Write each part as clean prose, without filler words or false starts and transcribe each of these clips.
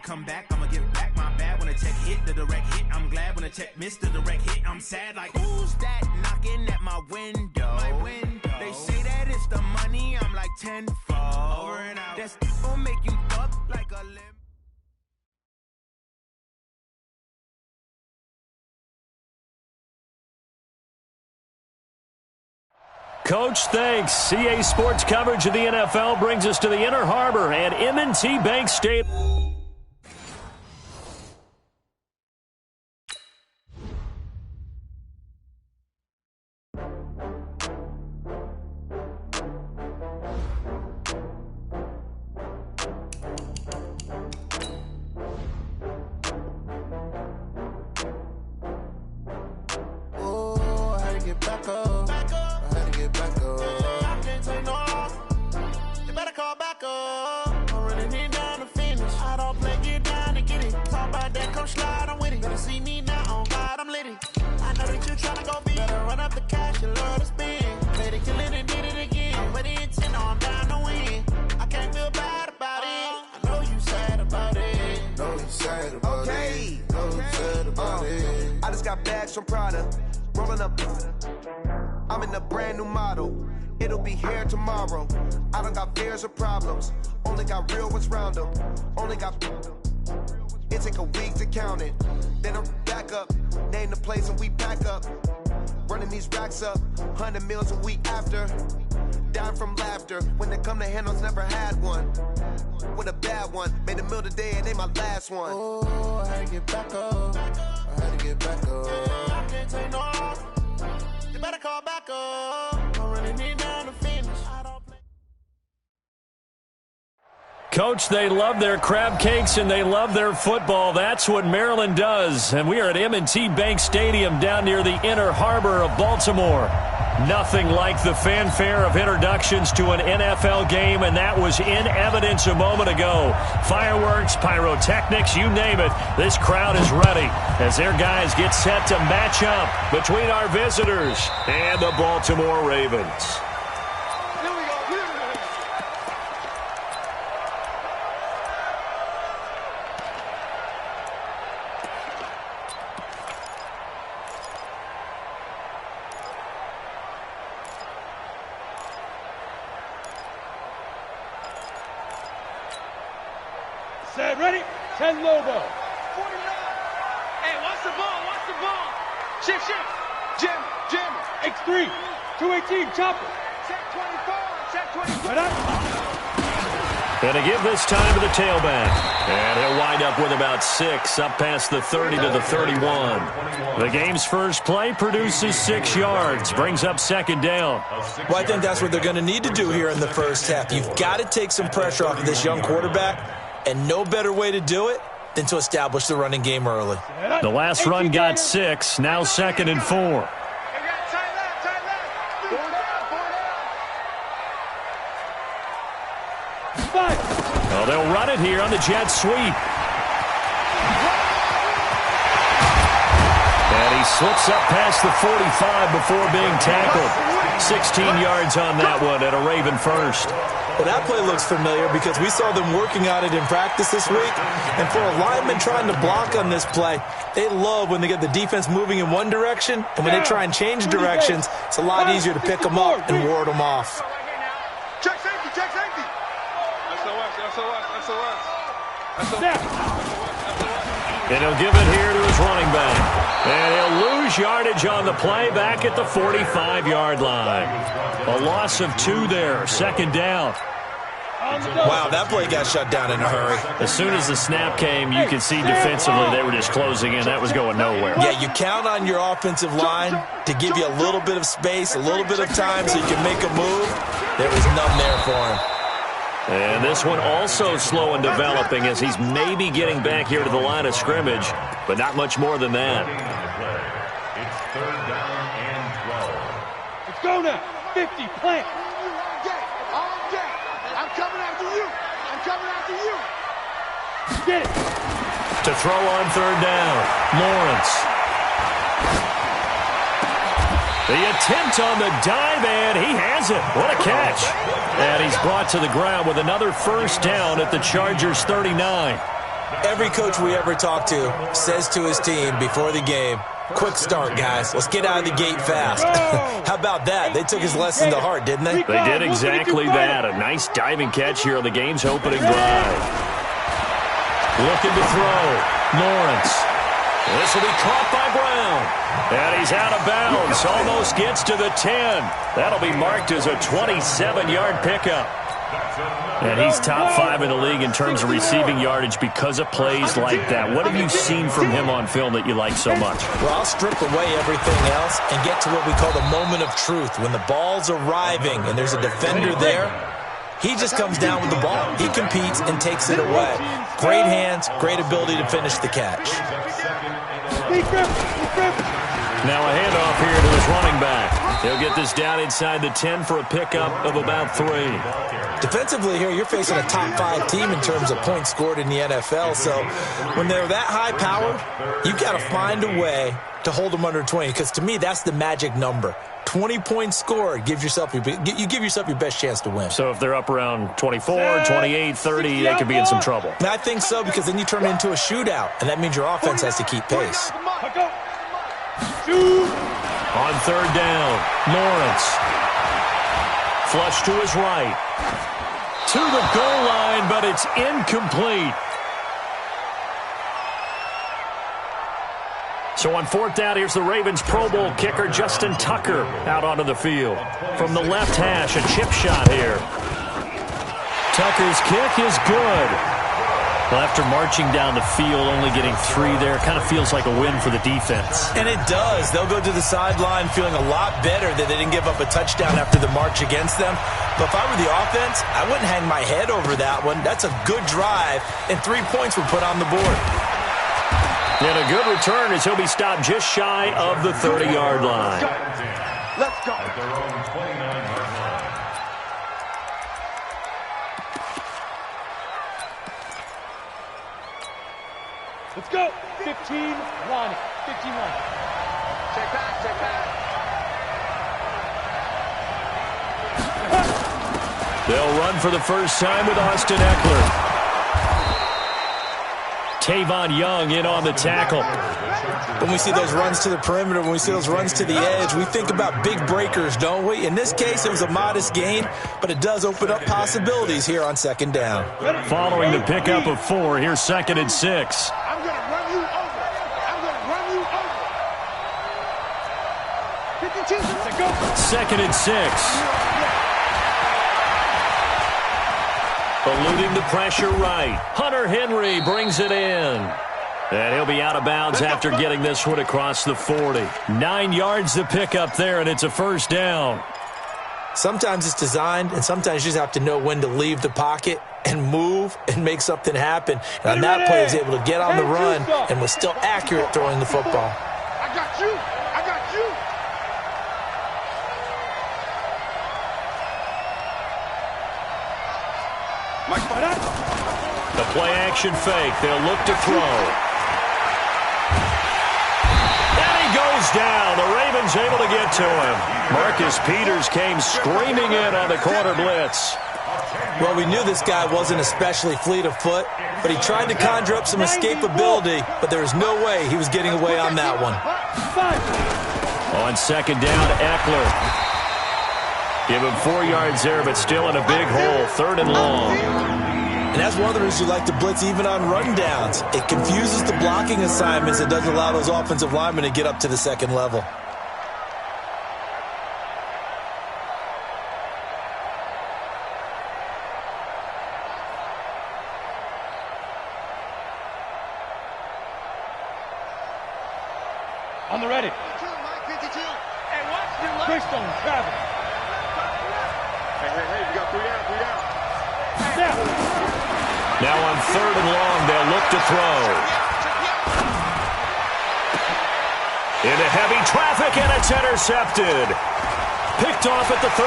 come back, I'ma give back my bad. When a check hit, the direct hit, I'm glad. When a check missed the direct hit, I'm sad. Like, who's that knocking at my window? They say that it's the money, I'm like tenfold. Over and out. That's gonna make you fuck like a limb. Coach, thanks. CA Sports coverage of the NFL brings us to the Inner Harbor at M&T Bank Stadium. Oh, I had to get back up. Slide, I'm with it. Better see me now, on God, I'm lit it. I know that you tryna go big. Better run up the cash, you love to spend. Played it, kill it, and did it again. I'm with the intent, no, I'm down to win. I can't feel bad about it. I know you sad about it. Know you sad about it. Know you sad about it. I just got bags from Prada. Rolling up. I'm in a brand new model. It'll be here tomorrow. I don't got fears or problems. Only got real ones round them. Only got... It take a week to count it. Then I'm back up. Name the place and we pack up. Running these racks up. 100 meals a week after. Dying from laughter. When they come to handles, never had one. With a bad one. Made a meal today and they my last one. Oh, I had to get back up. I had to get back up. I can't take no off. You better call back up. I'm running it down to finish. Coach, they love their crab cakes and they love their football. That's what Maryland does. And we are at M&T Bank Stadium down near the Inner Harbor of Baltimore. Nothing like the fanfare of introductions to an NFL game, and that was in evidence a moment ago. Fireworks, pyrotechnics, you name it. This crowd is ready as their guys get set to match up between our visitors and the Baltimore Ravens. Set, ready? 10 logo. 49. Hey, watch the ball, watch the ball. Shift. Jim. X3. 218, chopper. Check 24, check 24. Right up. And to give this time to the tailback. And he'll wind up with about 6, up past the 30 to the 31. The game's first play produces 6 yards, brings up second down. Well, I think that's what they're going to need to do here in the first half. You've got to take some pressure off of this young quarterback. And no better way to do it than to establish the running game early. The last run got 6, now 2nd and 4. Well, they'll run it here on the jet sweep. And he slips up past the 45 before being tackled. 16 yards on that one and a Raven first. Well, that play looks familiar because we saw them working on it in practice this week. And for a lineman trying to block on this play, they love when they get the defense moving in one direction. And when they try and change directions, it's a lot easier to pick them up and ward them off. Check safety. And he'll give it here to his running back. And he'll lose yardage on the play back at the 45-yard line. A loss of 2 there, second down. Wow, that play got shut down in a hurry. As soon as the snap came, you could see defensively they were just closing in. That was going nowhere. Yeah, you count on your offensive line to give you a little bit of space, a little bit of time so you can make a move. There was none there for him. And this one also slow and developing as he's maybe getting back here to the line of scrimmage, but not much more than that. It's 3rd down and 12. Let's go now. 50, plant. All day. I'm coming after you. Get it. To throw on 3rd down, Lawrence. The attempt on the dive, and he has it. What a catch. And he's brought to the ground with another first down at the Chargers' 39. Every coach we ever talk to says to his team before the game, quick start, guys. Let's get out of the gate fast. How about that? They took his lesson to heart, didn't they? They did exactly that. A nice diving catch here on the game's opening drive. Looking to throw. Lawrence. This will be caught by Brown. And he's out of bounds. Almost gets to the 10. That'll be marked as a 27-yard pickup. And he's top 5 in the league in terms of receiving yardage because of plays like that. What have you seen from him on film that you like so much? Well, I'll strip away everything else and get to what we call the moment of truth. When the ball's arriving and there's a defender there, he just comes down with the ball. He competes and takes it away. Great hands, great ability to finish the catch. Now a handoff here to his running back. He'll get this down inside the 10 for a pickup of about 3. Defensively here, you're facing a top 5 team in terms of points scored in the NFL. So when they're that high-powered, you've got to find a way to hold them under 20. Because to me, that's the magic number. 20 points scored, you give yourself your best chance to win. So if they're up around 24, 28, 30, they could be in some trouble. And I think so, because then you turn it into a shootout, and that means your offense has to keep pace. On third down, Lawrence. Flush to his right. To the goal line, but it's incomplete. So on fourth down, here's the Ravens Pro Bowl kicker, Justin Tucker, out onto the field. From the left hash, a chip shot here. Tucker's kick is good. Well, after marching down the field, only getting 3 there, kind of feels like a win for the defense. And it does. They'll go to the sideline feeling a lot better that they didn't give up a touchdown after the march against them. But if I were the offense, I wouldn't hang my head over that one. That's a good drive, and 3 points were put on the board. And a good return as he'll be stopped just shy of the 30-yard line. Let's go. Let's go. 15-1. 15-1. Check back, check back. They'll run for the first time with Austin Eckler. Tavon Young in on the tackle. When we see those runs to the perimeter, when we see those runs to the edge, we think about big breakers, don't we? In this case, it was a modest gain, but it does open up possibilities here on second down. Following the pickup of 4, here's 2nd and 6. I'm going to run you over. I'm going to run you over. 52. Go. 2nd and 6. Eluding the pressure right. Hunter Henry brings it in. And he'll be out of bounds after getting this one across the 40. 9 yards to pick up there, and it's a first down. Sometimes it's designed, and sometimes you just have to know when to leave the pocket and move and make something happen. And on that play, he was able to get on the run and was still accurate throwing the football. I got you. I got you. The play-action fake. They'll look to throw. And he goes down. The Ravens able to get to him. Marcus Peters came screaming in on the corner blitz. Well, we knew this guy wasn't especially fleet of foot, but he tried to conjure up some escapability, but there was no way he was getting away on that one. On second down, Eckler. Give him 4 yards there, but still in a big hole. 3rd and long. And that's one of the reasons you like to blitz even on rundowns. It confuses the blocking assignments. It doesn't allow those offensive linemen to get up to the second level. On the ready. Hey, watch your left. Greystone, travel. Hey, we got 3 down, 3 down. Now. Now on 3rd and long, they'll look to throw. Into heavy traffic, and it's intercepted. Picked off at the 38.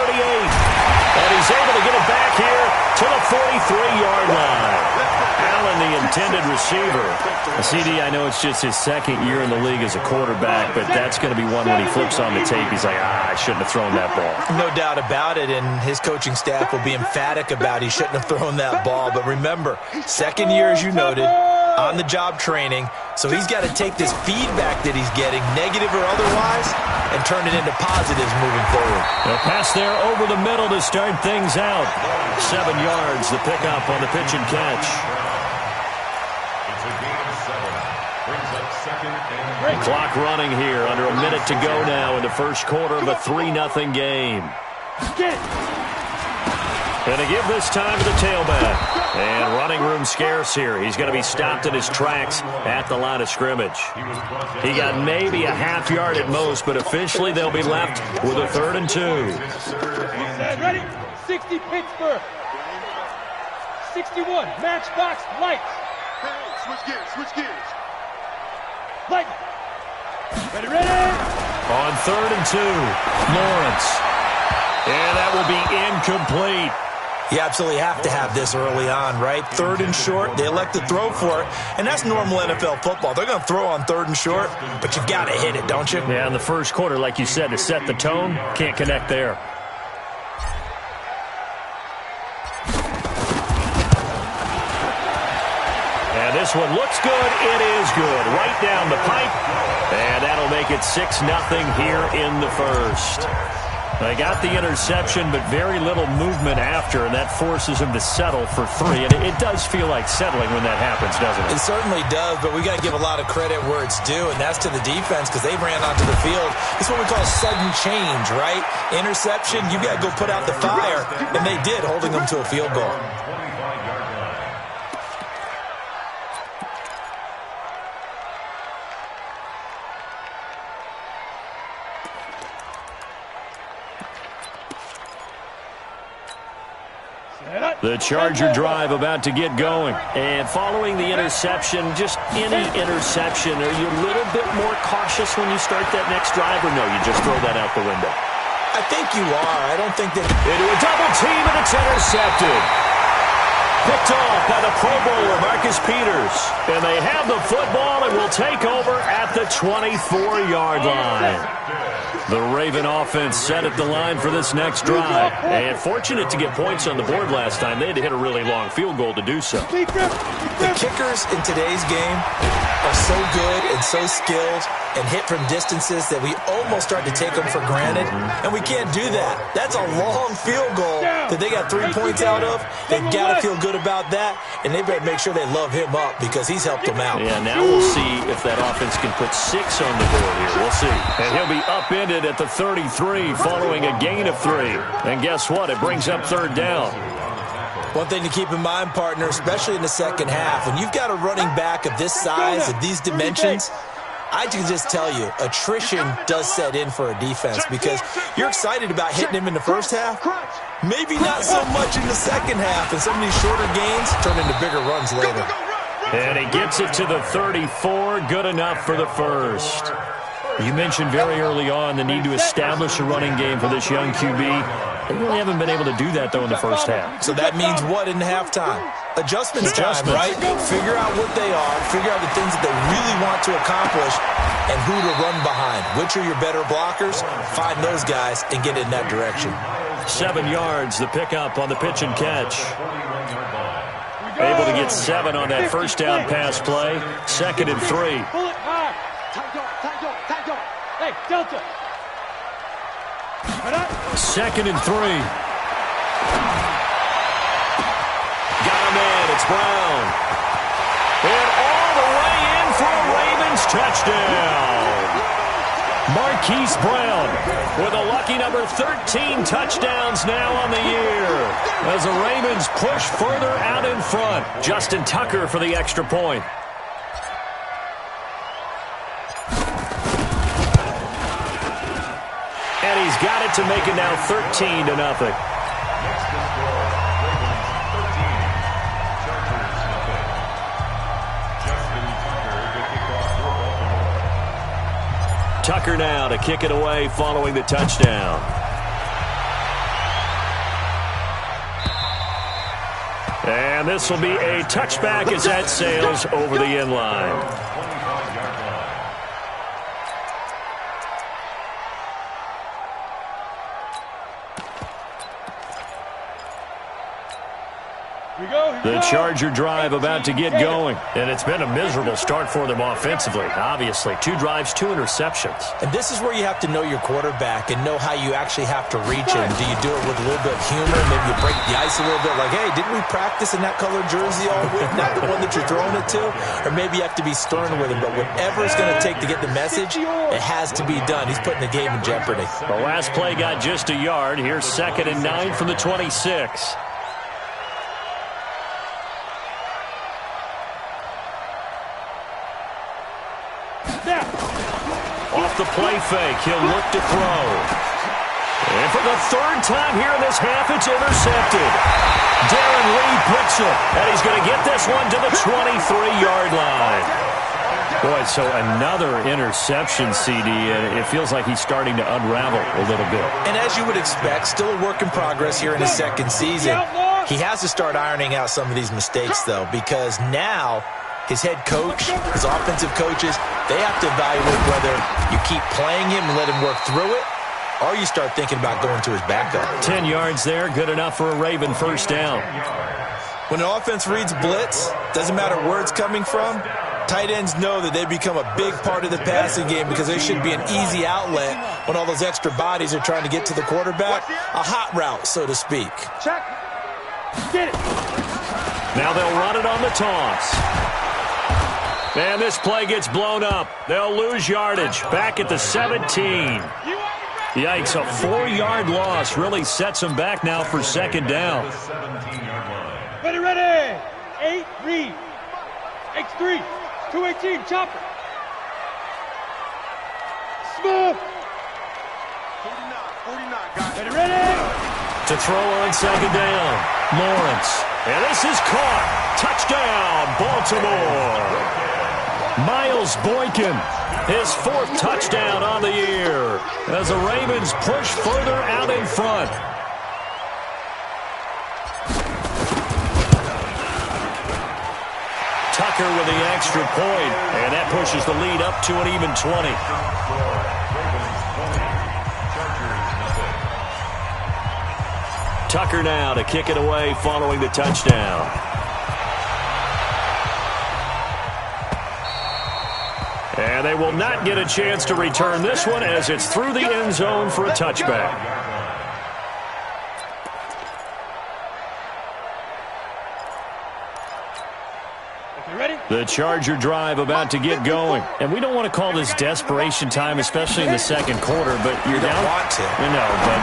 And he's able to get it back here to the 43-yard line. Allen, the intended receiver. CD, I know it's just his 2nd year in the league as a quarterback, but that's going to be one when he flips on the tape. He's like, I shouldn't have thrown that ball. No doubt about it, and his coaching staff will be emphatic about he shouldn't have thrown that ball. But remember, 2nd year, as you noted, on-the-job training. So he's got to take this feedback that he's getting, negative or otherwise, and turn it into positives moving forward. A pass there over the middle to start things out. 7 yards, the pickup on the pitch and catch. It's a gain of 7. Brings up 2nd and 3. Clock running here. Under a minute to go now in the first quarter of a 3-0 game. And to give this time to the tailback. And running room scarce here. He's going to be stopped in his tracks at the line of scrimmage. He got maybe a half yard at most, but officially they'll be left with a 3rd and 2. Ready? 60 Pittsburgh. 61 Matchbox Lights. Switch gears. Light. Ready. On 3rd and 2, Lawrence. And that will be incomplete. You absolutely have to have this early on, right? 3rd and short, they elect to throw for it, and that's normal NFL football. They're going to throw on 3rd and short, but you've got to hit it, don't you? Yeah, in the first quarter, like you said, to set the tone, can't connect there. And this one looks good. It is good. Right down the pipe, and that'll make it 6-0 here in the first. They got the interception, but very little movement after, and that forces him to settle for 3. And it does feel like settling when that happens, doesn't it? It certainly does, but we got to give a lot of credit where it's due, and that's to the defense because they ran onto the field. It's what we call sudden change, right? Interception, you got to go put out the fire, and they did, holding them to a field goal. The Charger drive about to get going. And following the interception, just any interception, are you a little bit more cautious when you start that next drive, or no, you just throw that out the window? I think you are. I don't think that... Into a double team, and it's intercepted. Picked off by the Pro Bowler, Marcus Peters. And they have the football and will take over at the 24-yard line. The Raven offense set at the line for this next drive. And fortunate to get points on the board last time. They had to hit a really long field goal to do so. The kickers in today's game are so good and so skilled and hit from distances that we almost start to take them for granted. And we can't do that. That's a long field goal that they got 3 points out of. They've got to feel good about that. And they better make sure they love him up because he's helped them out. Yeah, now we'll see if that offense can put 6 on the board here. We'll see. And he'll be upended at the 33 following a gain of 3. And guess what? It brings up 3rd down. One thing to keep in mind, partner, especially in the second half, when you've got a running back of this size, of these dimensions, I can just tell you, attrition does set in for a defense because you're excited about hitting him in the first half. Maybe not so much in the second half, and some of these shorter gains turn into bigger runs later. And he gets it to the 34, good enough for the first. You mentioned very early on the need to establish a running game for this young QB. They really haven't been able to do that, though, in the first half. So that means what in halftime? Adjustments time, right? Figure out what they are, figure out the things that they really want to accomplish, and who to run behind. Which are your better blockers? Find those guys and get in that direction. 7 yards, the pickup on the pitch and catch. Able to get 7 on that first down pass play. 2nd and 3. Hey, Delta. 2nd and 3. Got him in. It's Brown. And all the way in for a Ravens touchdown. Marquise Brown with a lucky number 13 touchdowns now on the year. As the Ravens push further out in front. Justin Tucker for the extra point. And he's got it to make it now 13-0. Tucker now to kick it away following the touchdown. And this will be a touchback as that sails over the end line. The Charger drive about to get going. And it's been a miserable start for them offensively, obviously. 2 drives, 2 interceptions. And this is where you have to know your quarterback and know how you actually have to reach him. Do you do it with a little bit of humor? Maybe you break the ice a little bit like, hey, didn't we practice in that colored jersey all week? Not the one that you're throwing it to? Or maybe you have to be stern with him. But whatever it's going to take to get the message, it has to be done. He's putting the game in jeopardy. The last play got just a yard. Here's 2nd and 9 from the 26. Off the play fake, he'll look to throw. And for the 3rd time here in this half, it's intercepted. Darren Lee picks it, and he's going to get this one to the 23-yard line. Boy, so another interception, CD, and it feels like he's starting to unravel a little bit. And as you would expect, still a work in progress here in his 2nd season. He has to start ironing out some of these mistakes, though, because now his head coach, his offensive coaches, they have to evaluate whether you keep playing him and let him work through it, or you start thinking about going to his backup. 10 yards there, good enough for a Raven first down. When an offense reads blitz, doesn't matter where it's coming from, tight ends know that they become a big part of the passing game because they should be an easy outlet when all those extra bodies are trying to get to the quarterback. A hot route, so to speak. Check. Get it. Now they'll run it on the toss. And this play gets blown up. They'll lose yardage. Back at the 17. Yikes, a 4-yard loss really sets them back now for 2nd down. Ready. 8, read. X3. 218, chopper. Smooth. 49, ready. To throw on 2nd down. Lawrence. And this is caught. Touchdown, Baltimore. Miles Boykin, his 4th touchdown on the year as the Ravens push further out in front. Tucker with the extra point, and that pushes the lead up to an even 20. Tucker now to kick it away following the touchdown. And they will not get a chance to return this one as it's through the end zone for a touchback. The Charger drive about to get going. And we don't want to call this desperation time, especially in the 2nd quarter, but you're down. You don't want to. No, but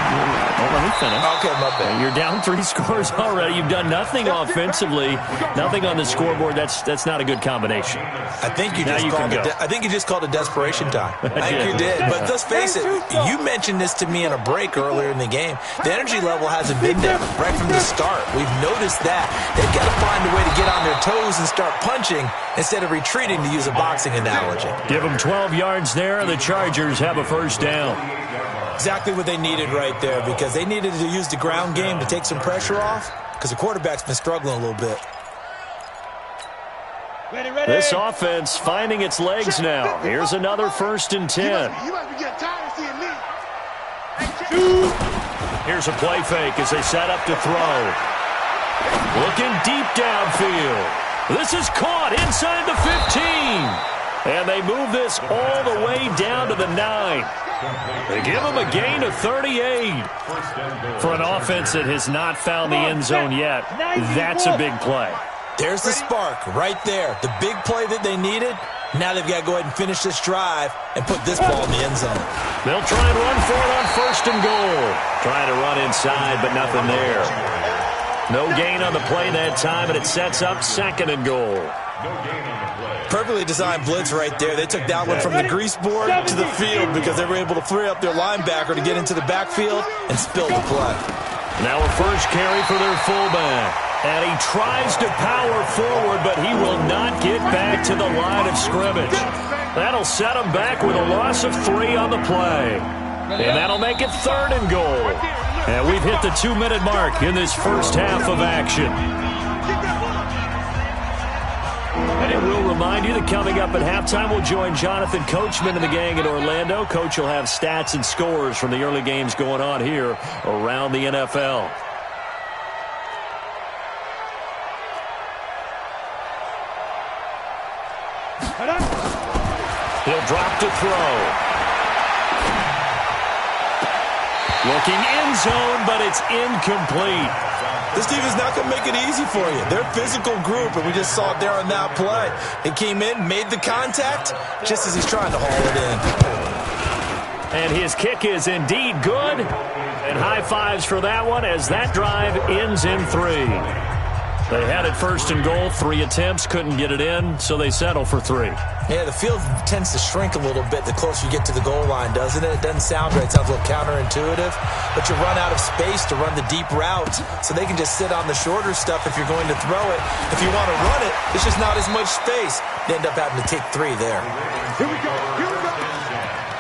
let me finish. Okay, my bad. You're down 3 scores already. You've done nothing offensively, nothing on the scoreboard. That's not a good combination. I think you just called it desperation time. I think you did. But let's face it, you mentioned this to me in a break earlier in the game. The energy level hasn't been there right from the start. We've noticed that. They've got to find a way to get on their toes and start punching instead of retreating, to use a boxing analogy. Give them 12 yards there, and the Chargers have a first down. Exactly what they needed right there, because they needed to use the ground game to take some pressure off, because the quarterback's been struggling a little bit. Ready. This offense finding its legs now. Here's another 1st and 10. You must be getting tired of seeing me. Here's a play fake as they set up to throw. Looking deep downfield. This is caught inside the 15. And they move this all the way down to the 9. They give them a gain of 38. For an offense that has not found the end zone yet, that's a big play. There's the spark right there. The big play that they needed. Now they've got to go ahead and finish this drive and put this ball in the end zone. They'll try and run for it on 1st and goal. Trying to run inside, but nothing there. No gain on the play that time, and it sets up 2nd and goal. Perfectly designed blitz right there. They took that one from the grease board to the field because they were able to free up their linebacker to get into the backfield and spill the play. Now a first carry for their fullback. And he tries to power forward, but he will not get back to the line of scrimmage. That'll set him back with a loss of 3 on the play. And that'll make it 3rd and goal. And we've hit the 2-minute mark in this first half of action. And we'll remind you that coming up at halftime, we'll join Jonathan Coachman and the gang in Orlando. Coach will have stats and scores from the early games going on here around the NFL. He'll drop to throw. Looking end zone, but it's incomplete. This team is not going to make it easy for you. They're a physical group, and we just saw it there on that play. He came in, made the contact, just as he's trying to haul it in. And his kick is indeed good. And high fives for that one as that drive ends in 3. They had it first and goal, 3 attempts, couldn't get it in, so they settle for 3. Yeah, the field tends to shrink a little bit the closer you get to the goal line, doesn't it? It doesn't sound right. It sounds a little counterintuitive. But you run out of space to run the deep routes, so they can just sit on the shorter stuff if you're going to throw it. If you want to run it, it's just not as much space. They end up having to take 3 there. Here we go. Here we go.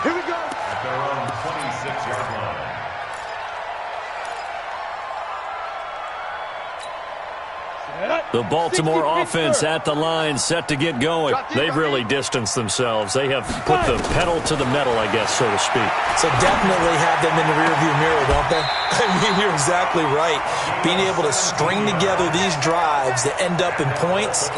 Here we go. At their own 26-yard line. The Baltimore offense at the line, set to get going. They've really distanced themselves. They have put the pedal to the metal, I guess, so to speak. So definitely have them in the rearview mirror, don't they? I mean, you're exactly right. Being able to string together these drives that end up in points,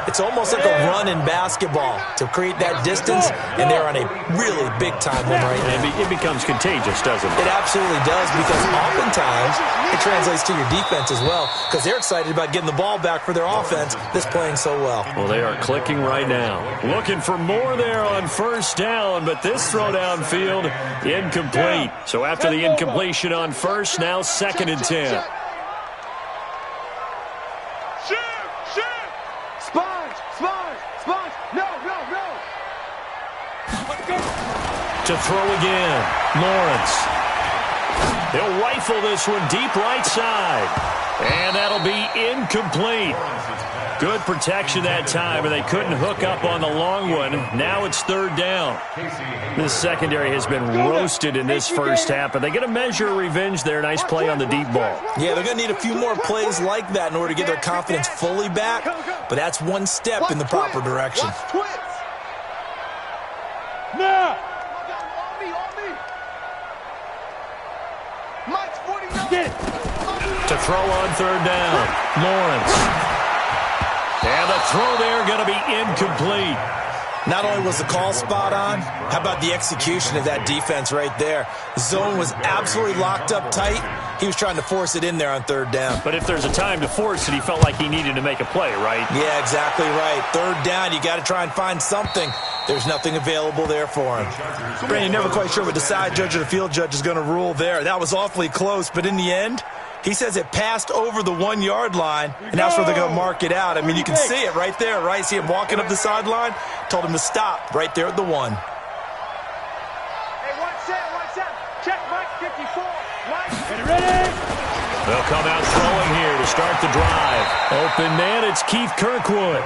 it's almost like a run in basketball to create that distance, and they're on a really big-time one right now. It becomes contagious, doesn't it? It absolutely does, because oftentimes it translates to your defense as well, because they're excited about getting the ball back for their offense that's playing so well. Well, they are clicking right now. Looking for more there on first down, but this throw downfield, incomplete. So after the incompletion on first, now 2nd and 10. To throw again, Lawrence. He'll rifle this one deep right side. And that'll be incomplete. Good protection that time, and they couldn't hook up on the long one. Now it's 3rd down. This secondary has been roasted in this first half, but they get a measure of revenge there. Nice play on the deep ball. Yeah, they're going to need a few more plays like that in order to get their confidence fully back, but that's one step in the proper direction. Now! To throw on 3rd down, Lawrence. And the throw there going to be incomplete. Not only was the call spot on, how about the execution of that defense right there? The zone was absolutely locked up tight. He was trying to force it in there on 3rd down. But if there's a time to force it, he felt like he needed to make a play, right? Yeah, exactly right. 3rd down, you got to try and find something. There's nothing available there for him. Brandon, never quite sure what the side judge or the field judge is going to rule there. That was awfully close, but in the end, he says it passed over the 1-yard line, and that's where they're going to mark it out. I mean, you can see it right there, right? See him walking up the sideline? Told him to stop right there at the 1. Hey, 1 set. Check Mike 54. Mike, ready? They'll come out throwing here to start the drive. Open man, it's Keith Kirkwood.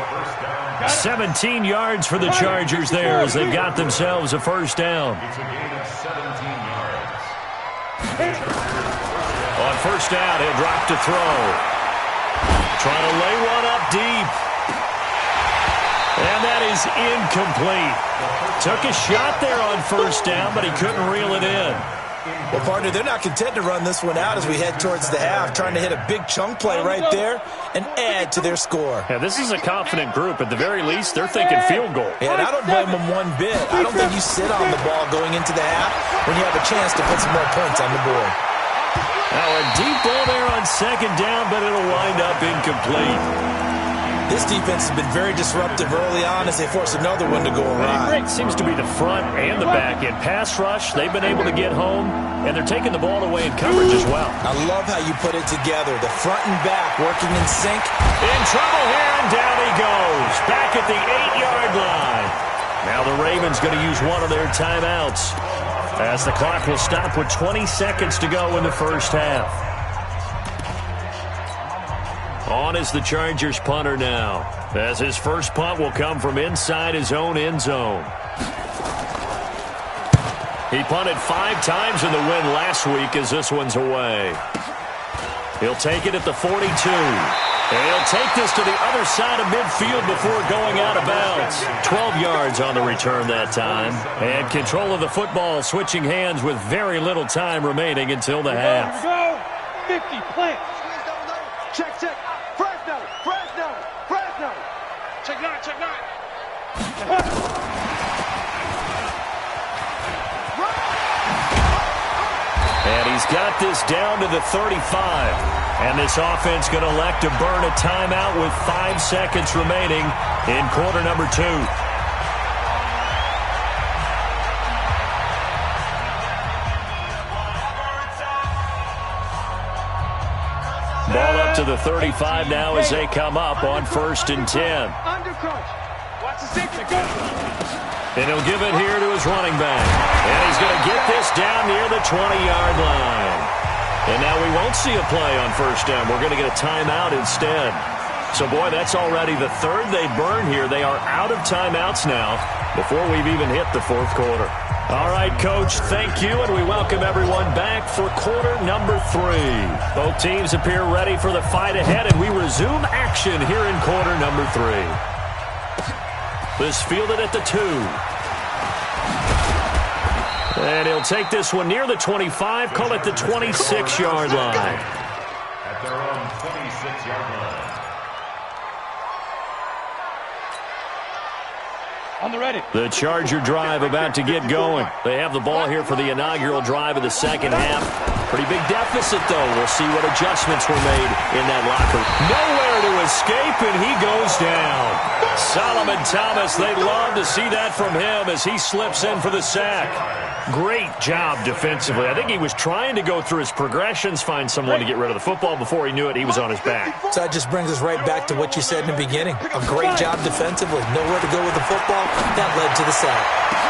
17 yards for the Chargers there as they've got themselves a first down. It's a gain of 17 yards. On first down, he'll drop to throw. Trying to lay one up deep. And that is incomplete. Took a shot there on first down, but he couldn't reel it in. Well, partner, they're not content to run this one out as we head towards the half, trying to hit a big chunk play right there and add to their score. Yeah, this is a confident group. At the very least, they're thinking field goal. Yeah, and I don't blame them one bit. I don't think you sit on the ball going into the half when you have a chance to put some more points on the board. Now a deep ball there on 2nd down, but it'll wind up incomplete. This defense has been very disruptive early on as they force another one to go awry. It seems to be the front and the back. In pass rush, they've been able to get home, and they're taking the ball away in coverage as well. I love how you put it together. The front and back working in sync. In trouble here, and down he goes. Back at the 8-yard line. Now the Ravens going to use one of their timeouts as the clock will stop with 20 seconds to go in the first half. On is the Chargers punter now, as his first punt will come from inside his own end zone. He punted 5 times in the win last week as this one's away. He'll take it at the 42. And he'll take this to the other side of midfield before going out of bounds. 12 yards on the return that time. And control of the football switching hands with very little time remaining until the half. Go. 50, plant. Check. Fresno. Check 9. And he's got this down to the 35. And this offense going to elect to burn a timeout with 5 seconds remaining in quarter number 2. Ball up to the 35 now as they come up on 1st and 10. Watch the safety. Go. And he'll give it here to his running back. And he's going to get this down near the 20-yard line. And now we won't see a play on 1st down. We're going to get a timeout instead. So, boy, that's already the 3rd they burn here. They are out of timeouts now before we've even hit the 4th quarter. All right, Coach, thank you, and we welcome everyone back for quarter number 3. Both teams appear ready for the fight ahead, and we resume action here in quarter number 3. This fielded at the 2. And he'll take this one near the 25, call it the 26-yard line. At their own 26-yard line. On the ready. The Charger drive about to get going. They have the ball here for the inaugural drive of the second half. Pretty big deficit, though. We'll see what adjustments were made in that locker. Nowhere to escape, and he goes down. Solomon Thomas, they love to see that from him as he slips in for the sack. Great job defensively. I think he was trying to go through his progressions, find someone to get rid of the football. Before he knew it, he was on his back. So that just brings us right back to what you said in the beginning. A great job defensively. Nowhere to go with the football. That led to the sack.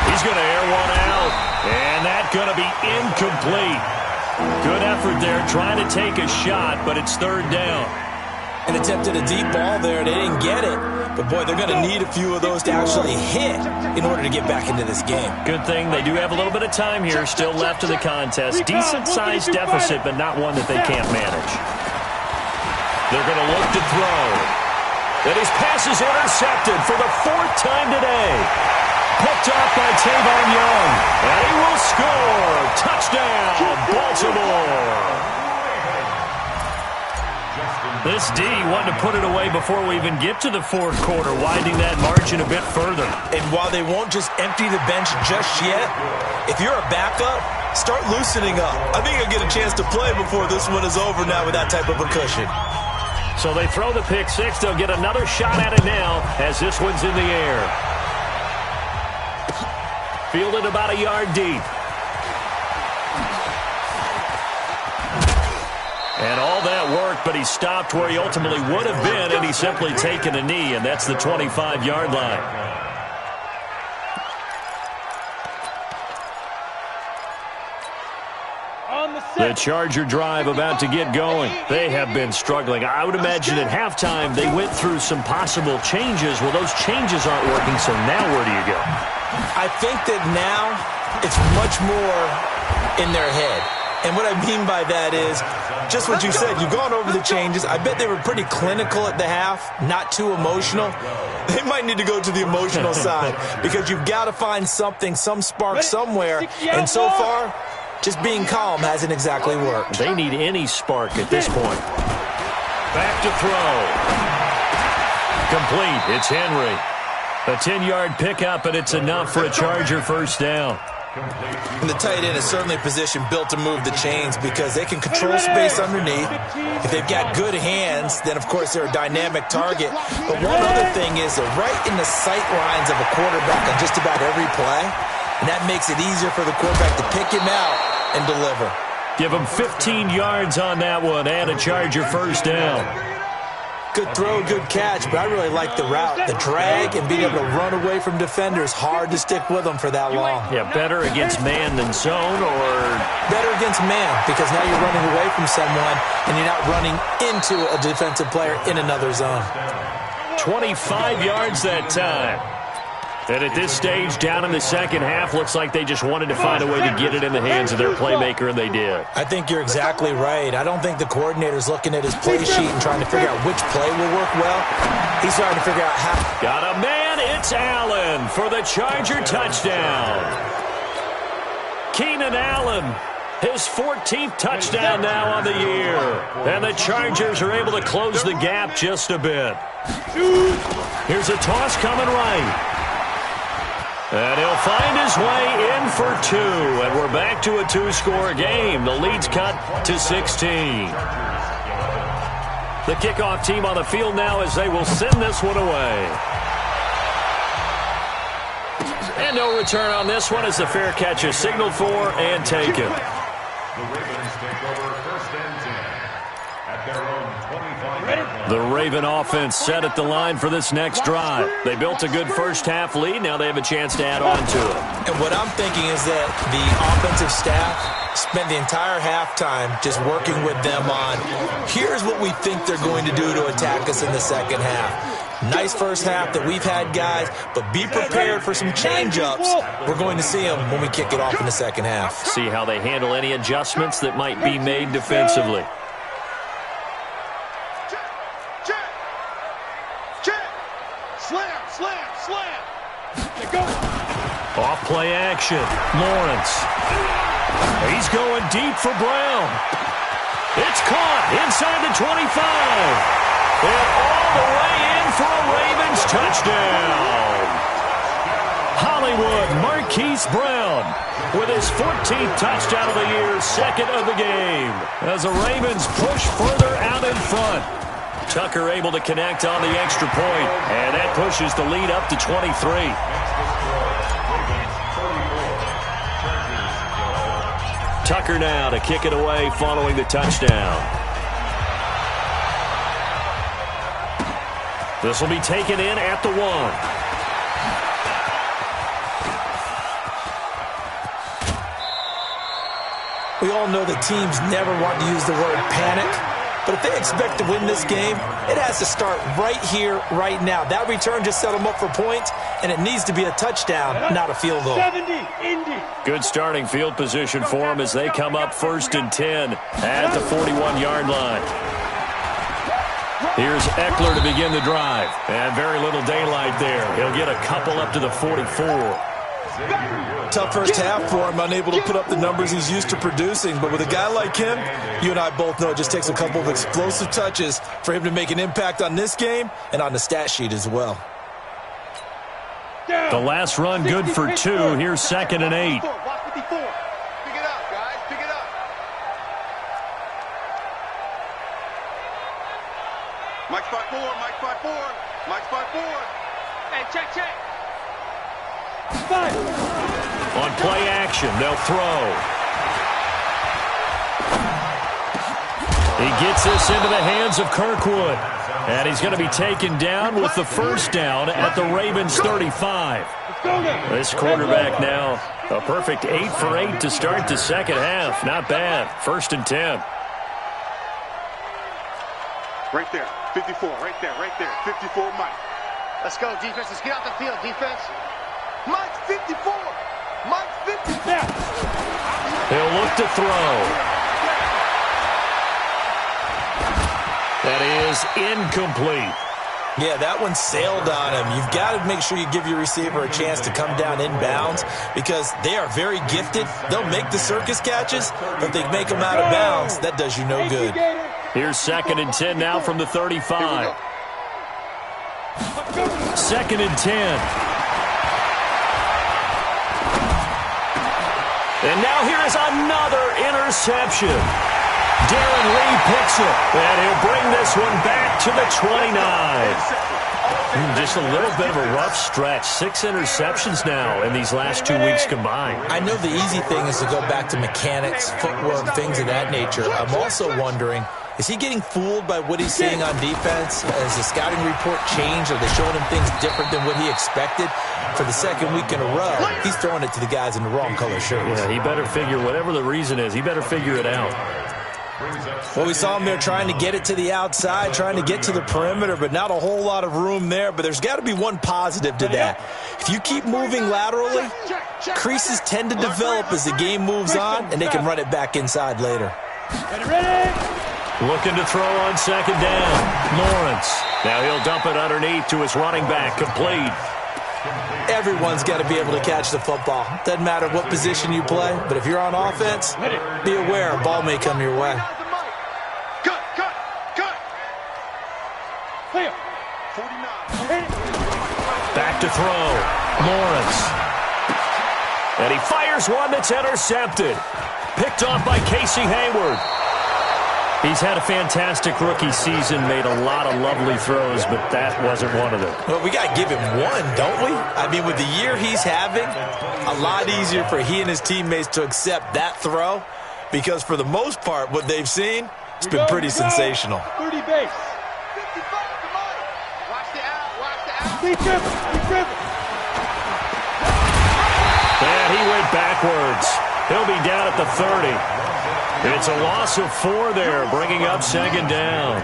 He's going to air one out, and that's going to be incomplete. Good effort there trying to take a shot, but it's 3rd down. And attempted a deep ball there. They didn't get it. But, boy, they're going to need a few of those to actually hit in order to get back into this game. Good thing they do have a little bit of time here still left in the contest. Decent-sized deficit, but not one that they can't manage. They're going to look to throw. And his pass is intercepted for the 4th time today. Picked off by Tavon Young. And he will score. Touchdown, Baltimore. This D wanted to put it away before we even get to the 4th quarter, widening that margin a bit further. And while they won't just empty the bench just yet, if you're a backup, start loosening up. I think you'll get a chance to play before this one is over now with that type of a cushion. So they throw the pick 6. They'll get another shot at it now as this one's in the air. Fielded about a yard deep. And all that worked, but he stopped where he ultimately would have been, and he's simply taken a knee, and that's the 25-yard line. The Charger drive about to get going. They have been struggling. I would imagine at halftime they went through some possible changes. Well, those changes aren't working, so now where do you go? I think that now it's much more in their head. And what I mean by that is just what you said. You've gone over the changes. I bet they were pretty clinical at the half, not too emotional. They might need to go to the emotional side because you've got to find something, some spark somewhere. And so far, just being calm hasn't exactly worked. They need any spark at this point. Back to throw. Complete. It's Henry. A 10-yard pickup, and it's enough for a Charger 1st down. And the tight end is certainly a position built to move the chains because they can control space underneath. If they've got good hands, then, of course, they're a dynamic target. But one other thing is they're right in the sight lines of a quarterback on just about every play, and that makes it easier for the quarterback to pick him out and deliver. Give him 15 yards on that one and a Charger 1st down. Good throw, good catch, but I really like the route. The drag and being able to run away from defenders, hard to stick with them for that long. Yeah, better against man than zone, or? Better against man, because now you're running away from someone and you're not running into a defensive player in another zone. 25 yards that time. And at this stage, down in the second half, looks like they just wanted to find a way to get it in the hands of their playmaker, and they did. I think you're exactly right. I don't think the coordinator's looking at his play sheet and trying to figure out which play will work well. He's trying to figure out how. Got a man. It's Allen for the Charger touchdown. Keenan Allen, his 14th touchdown now on the year. And the Chargers are able to close the gap just a bit. Here's a toss coming right. And he'll find his way in for 2. And we're back to a 2-score game. The lead's cut to 16. The kickoff team on the field now as they will send this one away. And no return on this one as the fair catch is signaled for and taken. The Ravens take over 1st and 10 at their own 25-yard line. The Raven offense set at the line for this next drive. They built a good first-half lead. Now they have a chance to add on to it. And what I'm thinking is that the offensive staff spent the entire halftime just working with them on, here's what we think they're going to do to attack us in the second half. Nice first half that we've had, guys, but be prepared for some change-ups. We're going to see them when we kick it off in the second half. See how they handle any adjustments that might be made defensively. Slam. Go. Off play action. Lawrence. He's going deep for Brown. It's caught inside the 25. And all the way in for a Ravens touchdown. Hollywood Marquise Brown with his 14th touchdown of the year, 2nd of the game. As the Ravens push further out in front. Tucker able to connect on the extra point, and that pushes the lead up to 23. Tucker now to kick it away following the touchdown. This will be taken in at the 1. We all know that teams never want to use the word panic, but if they expect to win this game, it has to start right here, right now. That return just set them up for points, and it needs to be a touchdown, not a field goal. 70, Indy. Good starting field position for them as they come up 1st and 10 at the 41-yard line. Here's Eckler to begin the drive, and very little daylight there. He'll get a couple up to the 44. Tough first half for him, unable to put up the numbers he's used to producing. But with a guy like him, you and I both know it just takes a couple of explosive touches for him to make an impact on this game and on the stat sheet as well. The last run good for 2. Here's 2nd and 8. Pick it up, guys. Pick it up. Mike 5-4. Hey, check. On play action, they'll throw. He gets this into the hands of Kirkwood. And he's going to be taken down with the first down at the Ravens 35. This quarterback now, a perfect 8 for 8 to start the second half. Not bad. 1st and 10. Right there. 54. Right there. 54, Mike. Let's go, defense. Let's get out the field, defense. Mike 54. Mike 54. He'll look to throw. That is incomplete. Yeah, that one sailed on him. You've got to make sure you give your receiver a chance to come down inbounds because they are very gifted. They'll make the circus catches, but if they make them out of bounds, that does you no good. Here's 2nd and 10 now from the 35. 2nd and 10. And now here is another interception. Darren Lee picks it, and he'll bring this one back to the 29. Just a little bit of a rough stretch. 6 interceptions now in these last 2 weeks combined. I know the easy thing is to go back to mechanics, footwork, things of that nature. I'm also wondering, is he getting fooled by what he's seeing on defense? Has the scouting report changed? Are they showing him things different than what he expected? For the second week in a row, he's throwing it to the guys in the wrong color shirts. Yeah, he better figure, whatever the reason is, he better figure it out. Well, we saw him there trying to get it to the outside, trying to get to the perimeter, but not a whole lot of room there. But there's got to be one positive to that. If you keep moving laterally, creases tend to develop as the game moves on, and they can run it back inside later. Looking to throw on 2nd down. Lawrence. Now he'll dump it underneath to his running back. Complete. Everyone's got to be able to catch the football. Doesn't matter what position you play, but if you're on offense, be aware a ball may come your way. Cut. Back to throw. Lawrence. And he fires one that's intercepted. Picked off by Casey Hayward. He's had a fantastic rookie season, made a lot of lovely throws, but that wasn't one of them. Well, we got to give him one, don't we? I mean, with the year he's having, a lot easier for he and his teammates to accept that throw because for the most part, what they've seen, it's been pretty sensational. 30 base. 55, come on. Watch the out, watch the out. Be driven. And he went backwards. He'll be down at the 30. It's a loss of 4 there, bringing up second down.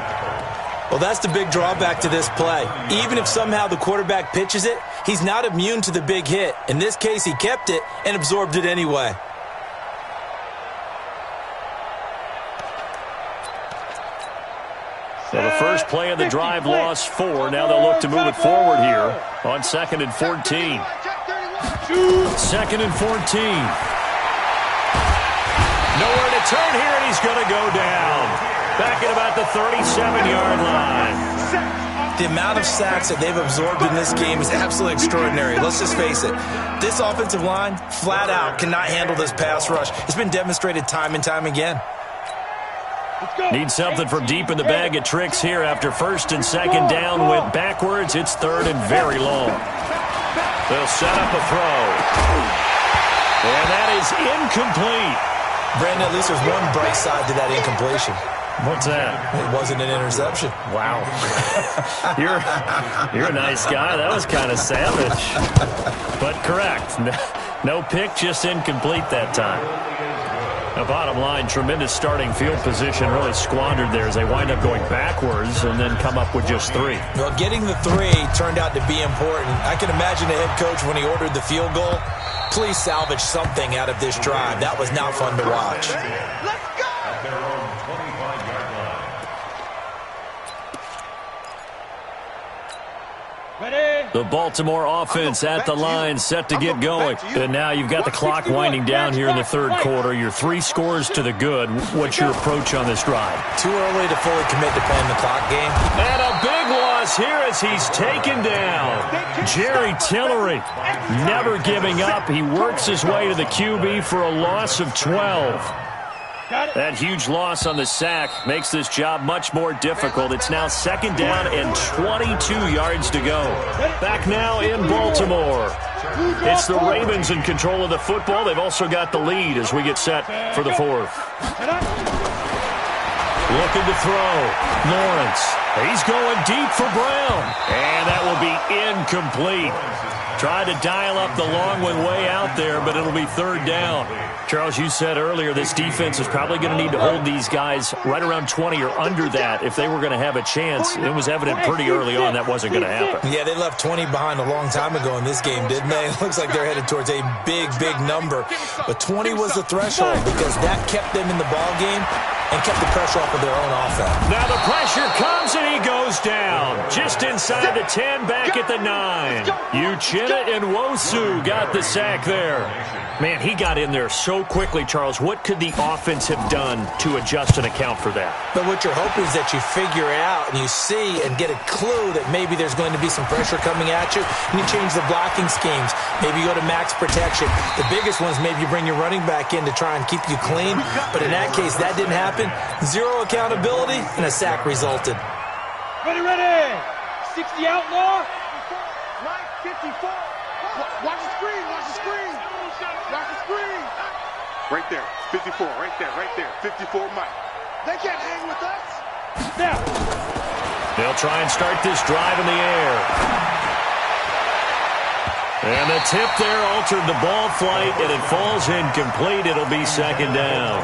Well, that's the big drawback to this play. Even if somehow the quarterback pitches it, he's not immune to the big hit. In this case, he kept it and absorbed it anyway. So the first play of the drive lost 4. Now they'll look to move it forward here on 2nd and 14. 2nd and 14. Nowhere to turn here, and he's going to go down. Back at about the 37-yard line. The amount of sacks that they've absorbed in this game is absolutely extraordinary. Let's just face it. This offensive line, flat out, cannot handle this pass rush. It's been demonstrated time and time again. Need something from deep in the bag of tricks here after 1st and 2nd down. Went backwards. It's 3rd and very long. They'll set up a throw. And that is incomplete. Brandon, at least there's one bright side to that incompletion. What's that? It wasn't an interception. Wow. You're a nice guy. That was kind of savage. But correct. No pick, just incomplete that time. Now, bottom line, tremendous starting field position really squandered there as they wind up going backwards and then come up with just 3. Well, getting the 3 turned out to be important. I can imagine the head coach when he ordered the field goal. Please salvage something out of this drive. That was not fun to watch. Let's go! At their own 25-yard line. Ready? The Baltimore offense at the line, set to get going. And now you've got the clock winding down here in the 3rd quarter. Your 3 scores to the good. What's your approach on this drive? Too early to fully commit to playing the clock game. And a big loss here as he's taken down. Jerry Tillery never giving up. He works his way to the QB for a loss of 12. That huge loss on the sack makes this job much more difficult. It's now 2nd down and 22 yards to go. Back now in Baltimore. It's the Ravens in control of the football. They've also got the lead as we get set for the 4th. Looking to throw. Lawrence. He's going deep for Brown. And that will be incomplete. Tried to dial up the long one way out there, but it'll be 3rd down. Charles, you said earlier this defense is probably going to need to hold these guys right around 20 or under that if they were going to have a chance. It was evident pretty early on that wasn't going to happen. Yeah, they left 20 behind a long time ago in this game, didn't they? It looks like they're headed towards a big, big number. But 20 was the threshold because that kept them in the ball game and kept the pressure off of their own offense. Now the pressure comes and he goes down. Just inside the 10, back at the 9. Uchenna and Wosu got the sack there. Man, he got in there so quickly, Charles. What could the offense have done to adjust and account for that? But what you're hoping is that you figure it out and you see and get a clue that maybe there's going to be some pressure coming at you, and you change the blocking schemes. Maybe you go to max protection. The biggest one is maybe you bring your running back in to try and keep you clean. But in that case, that didn't happen. 0 accountability, and a sack resulted. Ready. 60 outlaw. Mike, 54. Watch the screen, watch the screen. Watch the screen. Right there, 54, right there, 54 Mike. They can't hang with us. Now. They'll try and start this drive in the air. And the tip there altered the ball flight, and it falls incomplete. It'll be 2nd down.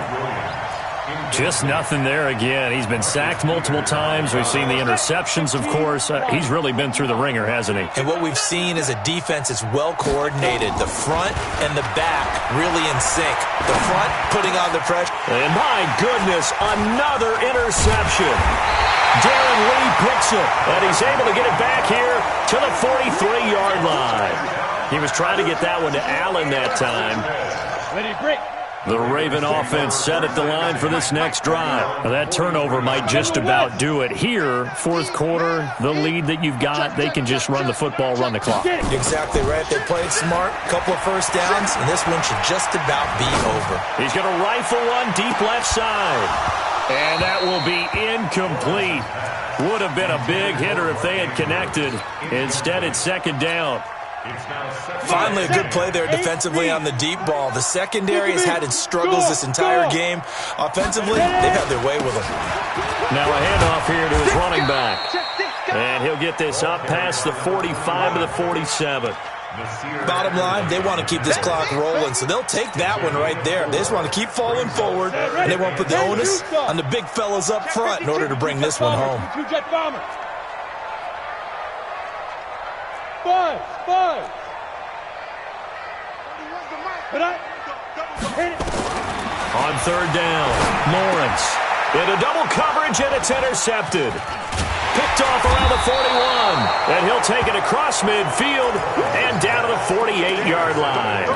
Just nothing there again. He's been sacked multiple times. We've seen the interceptions, of course. He's really been through the ringer, hasn't he? And what we've seen is a defense that's well coordinated. The front and the back really in sync. The front putting on the pressure. And my goodness, another interception. Darren Lee picks it, and he's able to get it back here to the 43-yard line. He was trying to get that one to Allen that time. Ready, break. The Raven offense set at the line for this next drive. Now that turnover might just about do it. Here, fourth quarter, the lead that you've got, they can just run the football, run the clock. Exactly right. They played smart, couple of first downs, and this one should just about be over. He's going to rifle one deep left side. And that will be incomplete. Would have been a big hitter if they had connected. Instead, it's second down. Finally, a good play there defensively on the deep ball. The secondary has had its struggles this entire game. Offensively, they've had their way with them. Now a handoff here to his running back. And he'll get this up past the 45 to the 47. Bottom line, they want to keep this clock rolling, so they'll take that one right there. They just want to keep falling forward, and they won't put the onus on the big fellas up front in order to bring this one home. Five. On third down, Lawrence into double coverage, and it's intercepted. Picked off around the 41, and he'll take it across midfield and down to the 48-yard line.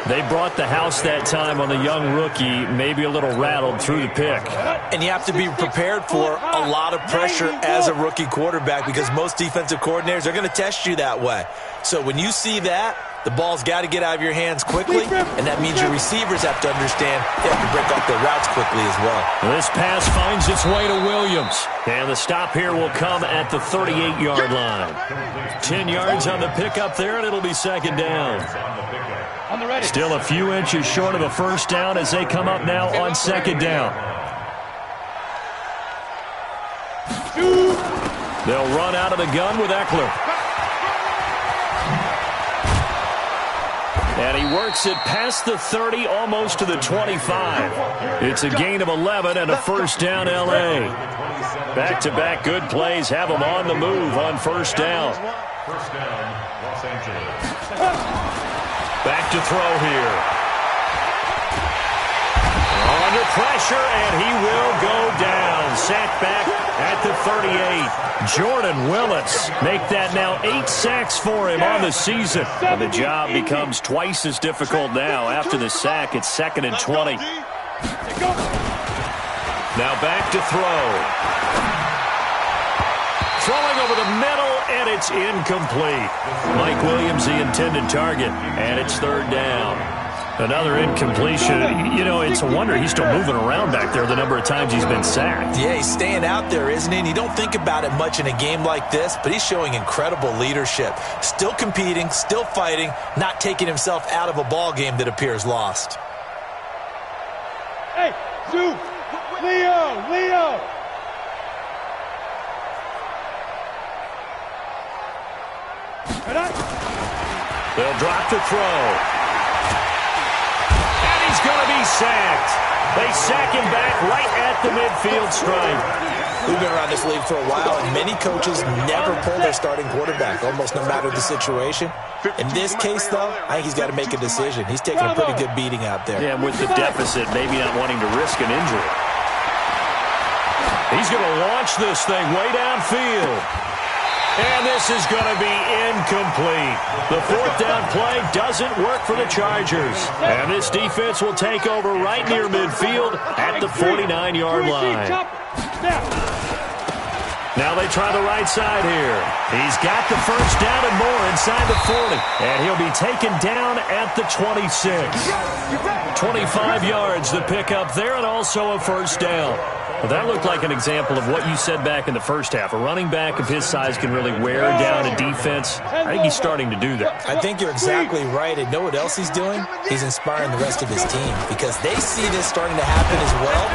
They brought the house that time on the young rookie, maybe a little rattled through the pick. And you have to be prepared for a lot of pressure as a rookie quarterback because most defensive coordinators are going to test you that way. So when you see that, the ball's got to get out of your hands quickly, and that means your receivers have to understand they have to break off their routes quickly as well. This pass finds its way to Williams, and the stop here will come at the 38-yard line. 10 yards on the pickup there, and it'll be second down. Still a few inches short of a first down as they come up now on second down. They'll run out of the gun with Eckler. And he works it past the 30, almost to the 25. It's a gain of 11 and a first down, L.A. Back-to-back good plays have them on the move on first down. First down, Los Angeles. Back to throw here. Under pressure, and he will go down. Sacked back at the 38. Jordan Willis make that now 8 sacks for him on the season. And the job becomes twice as difficult now. After the sack, it's 2nd and 20. Now back to throw. Throwing over the middle, and it's incomplete. Mike Williams, the intended target, and it's third down. Another incompletion. You know, it's a wonder he's still moving around back there the number of times he's been sacked. Yeah, he's staying out there, isn't he? And you don't think about it much in a game like this, but he's showing incredible leadership. Still competing, still fighting, not taking himself out of a ball game that appears lost. Hey, Zoo! Leo! They'll drop the throw. And he's going to be sacked. They sack him back right at the midfield stripe. We've been around this league for a while, and many coaches never pull their starting quarterback, almost no matter the situation. In this case, though, I think he's got to make a decision. He's taking a pretty good beating out there. Yeah, and with the deficit, maybe not wanting to risk an injury. He's going to launch this thing way downfield. And this is going to be incomplete. The fourth down play doesn't work for the Chargers. And this defense will take over right near midfield at the 49-yard line. Now they try the right side here. He's got the first down and more inside the 40. And he'll be taken down at the 26. 25 yards the pickup there, and also a first down. Well, that looked like an example of what you said back in the first half. A running back of his size can really wear down a defense. I think he's starting to do that. I think you're exactly right. And know what else he's doing? He's inspiring the rest of his team because they see this starting to happen as well.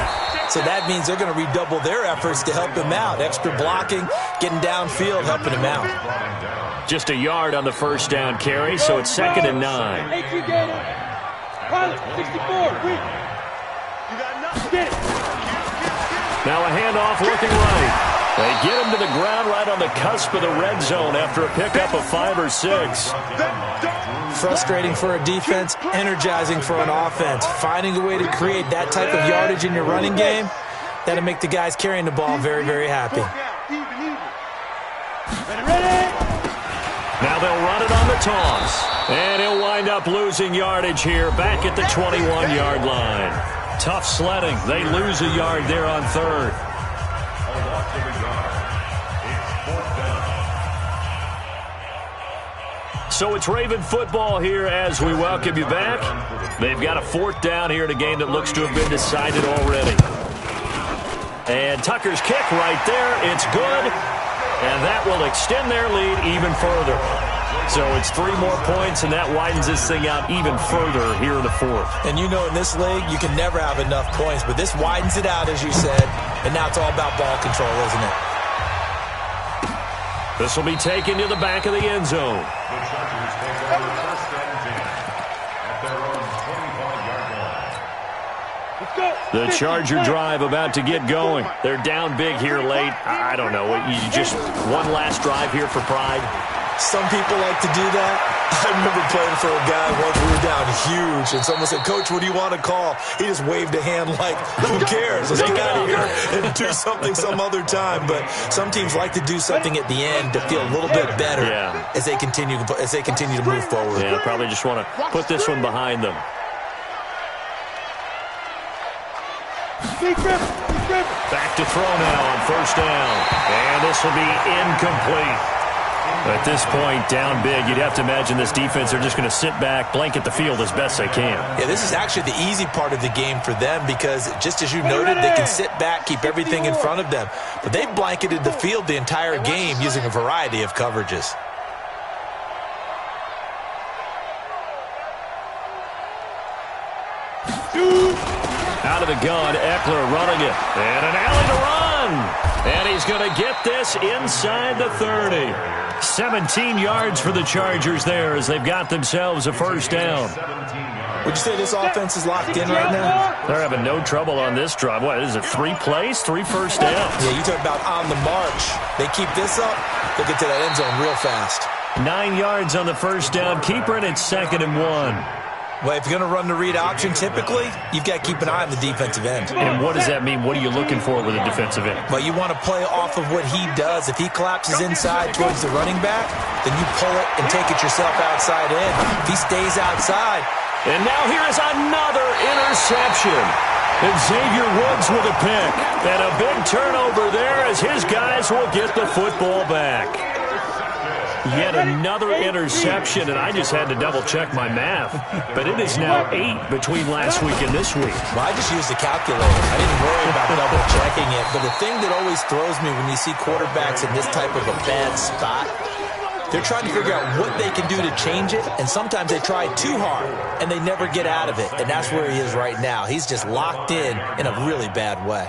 So that means they're going to redouble their efforts to help him out. Extra blocking, getting downfield, helping him out. Just a yard on the first down carry, so it's 2nd and 9. Hey, you get it. Pilot, 64, get it. Now a handoff looking right. They get him to the ground right on the cusp of the red zone after a pickup of 5 or 6. Frustrating for a defense, energizing for an offense. Finding a way to create that type of yardage in your running game, that'll make the guys carrying the ball very, very happy. Now Now they'll run it on the toss. And he'll wind up losing yardage here back at the 21-yard line. Tough sledding. They lose a yard there on third. So it's Raven football here as we welcome you back. They've got a 4th down here in a game that looks to have been decided already. And Tucker's kick right there. It's good. And that will extend their lead even further. So it's 3 more points, and that widens this thing out even further here in the 4th. And you know in this league, you can never have enough points, but this widens it out, as you said. And now it's all about ball control, isn't it? This will be taken to the back of the end zone. The Chargers take over 1st and 10 at their own 25-yard line. The Charger drive about to get going. They're down big here late. I don't know. You just one last drive here for pride. Some people like to do that. I remember playing for a guy once. We were down huge, and someone said, "Coach, what do you want to call?" He just waved a hand like, "Who cares? Let's get out of here and do something some other time." But some teams like to do something at the end to feel a little bit better as they continue to move forward. Yeah, probably just want to put this one behind them. Back to throw now on 1st down. And this will be incomplete. At this point, down big, you'd have to imagine this defense are just going to sit back, blanket the field as best they can. Yeah, this is actually the easy part of the game for them because, just as you noted, they can sit back, keep everything in front of them. But they've blanketed the field the entire game using a variety of coverages. Out of the gun, Eckler running it. And an alley to run. And he's going to get this inside the 30. 17 yards for the Chargers there as they've got themselves a 1st down. Would you say this offense is locked in right now? They're having no trouble on this drive. What is it, 3 plays, 3 first downs? Yeah, you talk about on the march. They keep this up, they'll get to that end zone real fast. 9 yards on the 1st down. Keeper, and it's 2nd and 1. Well, if you're going to run the read option, typically, you've got to keep an eye on the defensive end. And what does that mean? What are you looking for with a defensive end? Well, you want to play off of what he does. If he collapses inside towards the running back, then you pull it and take it yourself outside in. If he stays outside. And now here is another interception. And Xavier Woods with a pick. And a big turnover there as his guys will get the football back. Yet another interception, and I just had to double-check my math. But it is now 8 between last week and this week. Well, I just used a calculator. I didn't worry about double-checking it. But the thing that always throws me when you see quarterbacks in this type of a bad spot, they're trying to figure out what they can do to change it, and sometimes they try too hard, and they never get out of it. And that's where he is right now. He's just locked in a really bad way.